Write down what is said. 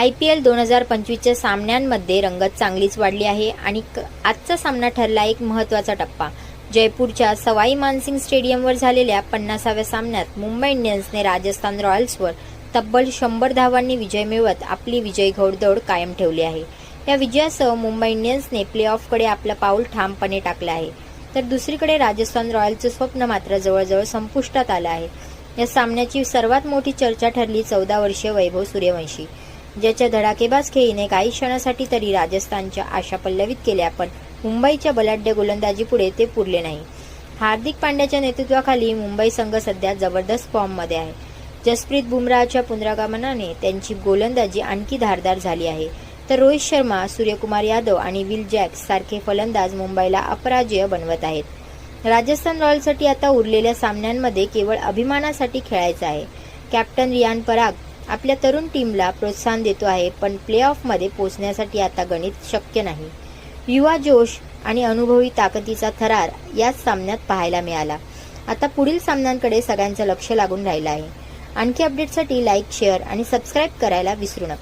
IPL 2025च्या सामन्यांमध्ये रंगत चांगलीच वाढली आहे आणि आजचा सामना ठरला एक महत्त्वाचा टप्पा। जयपूरच्या सवाई मानसिंग स्टेडियमवर झालेल्या 50व्या सामन्यात मुंबई इंडियन्सने राजस्थान रॉयल्सवर तब्बल 100 धावांनी विजय मिळवत आपली विजयी घोडदौड कायम ठेवली आहे। या विजयासह मुंबई इंडियन्सने प्लेऑफकडे आपलं पाऊल ठामपणे टाकलं आहे, तर दुसरीकडे राजस्थान रॉयल्सचं स्वप्न मात्र जवळजवळ संपुष्टात आलं आहे। या सामन्याची सर्वात मोठी चर्चा ठरली 14 वर्षीय वैभव सूर्यवंशी, ज्याच्या धडाकेबाज खेळीने काही क्षणासाठी तरी राजस्थानच्या आशा पल्लवित केल्या, पण मुंबईच्या बलाढ्य गोलंदाजीपुढे ते पुरले नाही। हार्दिक पांड्याच्या नेतृत्वाखाली मुंबई संघ सध्या जबरदस्त फॉर्ममध्ये आहे। जसप्रीत बुमराहच्या पुनरागमनाने त्यांची गोलंदाजी आणखी धारदार झाली आहे, तर रोहित शर्मा, सूर्यकुमार यादव आणि विल जॅक्स सारखे फलंदाज मुंबईला अपराजय बनवत आहेत। राजस्थान रॉयल्ससाठी आता उरलेल्या सामन्यांमध्ये केवळ अभिमानासाठी खेळायचं आहे। कॅप्टन रियान पराग आपल्या तरुण टीमला प्रोत्साहन देतो आहे, पण प्लेऑफमध्ये पोहोचण्यासाठी आता गणित शक्य नाही। युवा जोश आणि अनुभवी ताकदीचा थरार याच सामन्यात पाहायला मिळाला। आता पुढील सामन्यांकडे सगळ्यांचं लक्ष लागून राहिलं आहे। आणखी अपडेटसाठी लाईक, शेअर आणि सबस्क्राईब करायला विसरू नका।